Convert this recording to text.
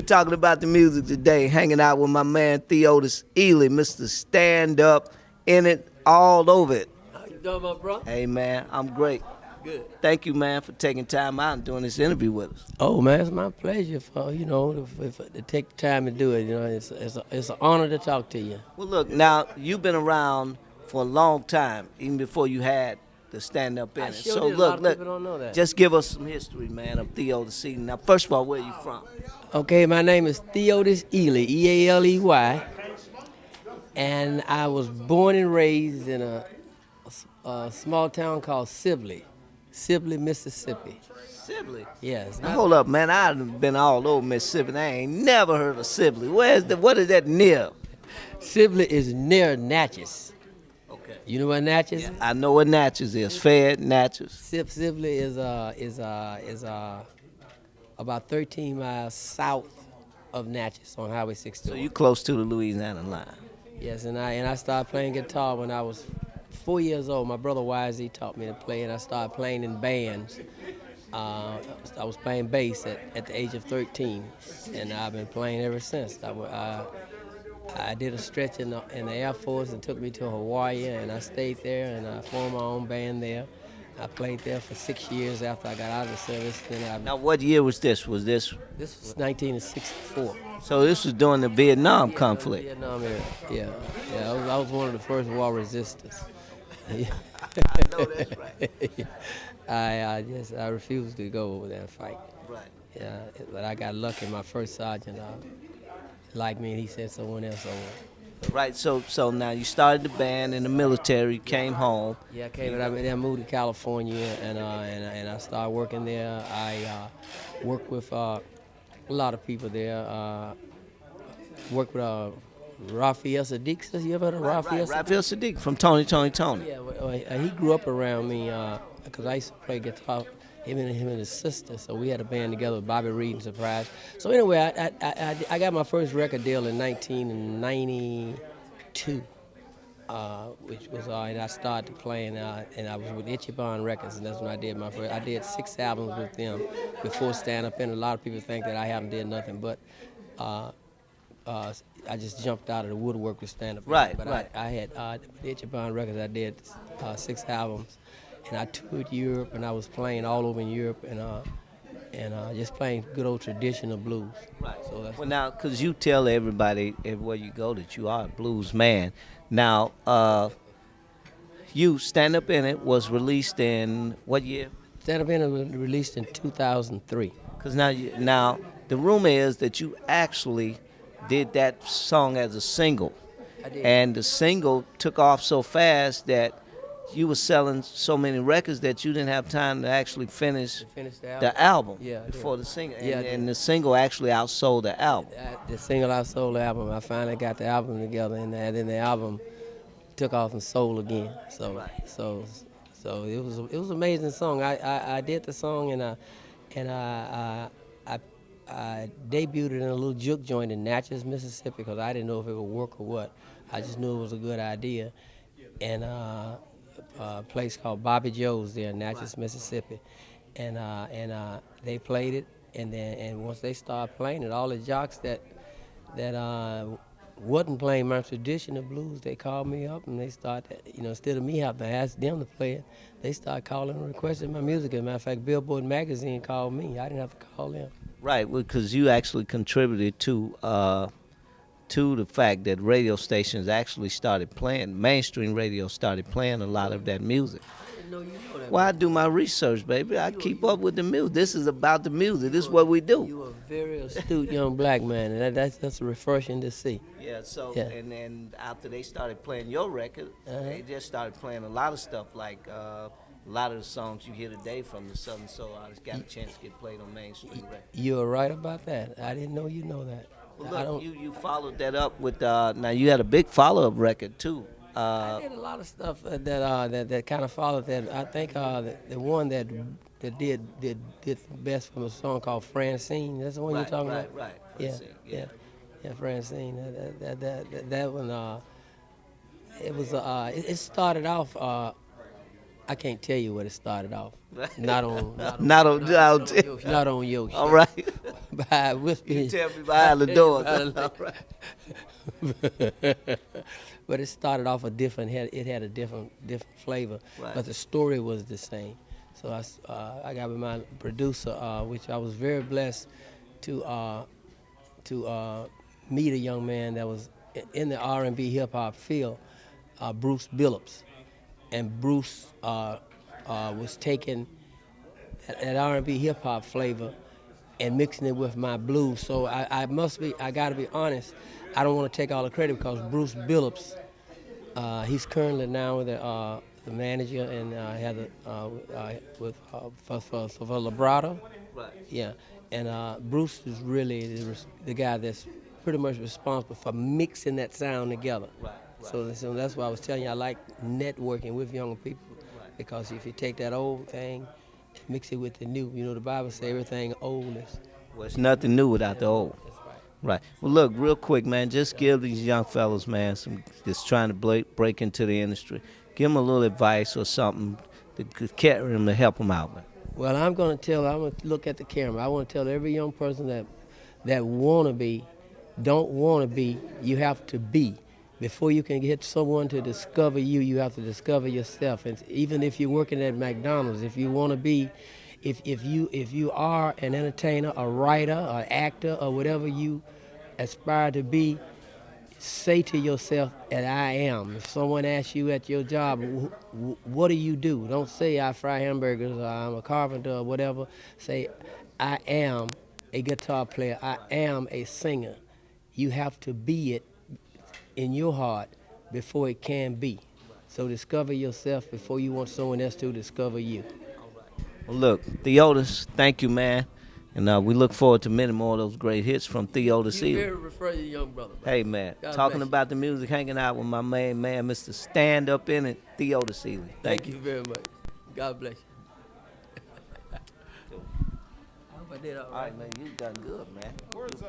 We're talking about the music today, hanging out with my man Theodis Ealey, Mr. Stand Up, in it, all over it. How you doing, my bro? Hey man, I'm great. Good. Thank you, man, for taking time out and doing this interview with us. Oh man, it's my pleasure for to take the time to do it. You know, it's an honor to talk to you. Well, look, now you've been around for a long time, even before you had the stand up in I it. sure So did. A look, lot of look, people don't know that. just give us some history, man, of Theodis Ealey. Now, first of all, where are you from? Okay, my name is Theodis Ealey, Ealey, and I was born and raised in a small town called Sibley, Mississippi. Sibley. Yes. Now, hold up, man. I've been all over Mississippi. And I ain't never heard of Sibley. What is that near? Sibley is near Natchez. Okay. You know what Natchez is? I know what Natchez is. Fed Natchez. Sibley is about 13 miles south of Natchez on Highway 61. So you close to the Louisiana line. Yes, and I started playing guitar when I was 4 years old. My brother YZ taught me to play, and I started playing in bands. I was playing bass at the age of 13, and I've been playing ever since. I did a stretch in the Air Force and took me to Hawaii, and I stayed there, and I formed my own band there. I played there for 6 years after I got out of the service. Now, what year was this? This was 1964. So this was during the Vietnam conflict. Vietnam era. Yeah. I was one of the first war resistors. I know that's right. I refused to go over there and fight. Right. Yeah, but I got lucky. My first sergeant liked me, and he sent someone else over. Right. So now you started the band in the military, came home. Yeah, I came and I moved to California, and I started working there. I worked with a lot of people there. Worked with Raphael Sadiq. You ever heard of Raphael? Raphael Sadiq from Tony. Yeah, well, he grew up around me because I used to play guitar. Him and his sister, so we had a band together with Bobby Reed and Surprise. So anyway, I got my first record deal in 1992, which was and I started playing, and I was with Ichiban Records, and that's when I did my first. I did 6 albums with them before Stand Up In. A lot of people think that I haven't did nothing, but I just jumped out of the woodwork with Stand Up In. Right, But right. I had with Ichiban Records, I did 6 albums. And I toured Europe, and I was playing all over in Europe, and just playing good old traditional blues. Right. So that's Well, now, because you tell everybody everywhere you go that you are a blues man. Now, you Stand Up In It was released in what year? Stand Up In It was released in 2003. Because now the rumor is that you actually did that song as a single, I did. and the single took off so fast that you were selling so many records that you didn't have time to actually finish the album Yeah, I did. before the single. Yeah, I And, did. and the single actually outsold the album. The single I sold the album. I finally got the album together, and then the album took off and sold again. So Right. so it was an amazing song. I did the song, and I debuted it in a little juke joint in Natchez, Mississippi, because I didn't know if it would work or what. I just knew it was a good idea, and a place called Bobby Joe's there in Natchez, Mississippi, and they played it, and once they started playing it, all the jocks that wasn't playing my traditional blues, they called me up, and they started, instead of me having to ask them to play it, they started calling and requesting my music. As a matter of fact, Billboard magazine called me. I didn't have to call them. Right, because you actually contributed to the fact that radio stations actually started playing, mainstream radio started playing a lot of that music. No, you know that. Well, I do my research, baby. I keep up with the music. This is about the music. This is what we do. You a very astute young black man, and that's refreshing to see. Yeah, so, Yeah. and then after they started playing your record, they just started playing a lot of stuff, like a lot of the songs you hear today from the Southern Soul artists got a chance to get played on mainstream records. You are right about that. I didn't know you know that. Well, I look, don't. you followed that up with, now you had a big follow-up record, too. I did a lot of stuff that kind of followed that. I think the one that did the best from a song called Francine. That's the one you're talking about. Right. Yeah, Francine, yeah, Francine. That one. It was. It started off. I can't tell you what it started off. Not on Not on Yoshi. All right. behind with me. You tell me behind the door. But it started off a different. It had a different flavor, Right. but the story was the same. So I got with my producer, which I was very blessed to meet a young man that was in the R&B hip hop field, Bruce Billups, and Bruce was taking that R&B hip hop flavor and mixing it with my blues. So I got to be honest, I don't want to take all the credit because Bruce Billups, he's currently now the manager and for Vibrato. Right. Yeah, and Bruce is really the guy that's pretty much responsible for mixing that sound together. Right. So that's why I was telling you I like networking with young people, because if you take that old thing and mix it with the new, you know the Bible says everything old is. Well, it's nothing new without the old. That's right. Right. Well, look, real quick, man, just give these young fellas, man, some just trying to break into the industry. Give them a little advice or something to carry them to help them out, man. Well, I'm going to look at the camera. I want to tell every young person that want to be, don't want to be, you have to be. Before you can get someone to discover you, you have to discover yourself. And even if you're working at McDonald's, if you want to be, if you are an entertainer, a writer, an actor, or whatever you aspire to be, say to yourself that I am. If someone asks you at your job, what do you do? Don't say I fry hamburgers or I'm a carpenter or whatever. Say I am a guitar player. I am a singer. You have to be it in your heart before it can be. So discover yourself before you want someone else to discover you. Well, look, Theodis, thank you, man. And we look forward to many more of those great hits from Theodis Ealey. You very refer your young brother. Hey, man, God talking bless you. about the music, hanging out with my main man, Mr. Stand Up In It, Theodis Ealey. Thank you very much. God bless you. I hope I did all All right, man, you done good, man. Where's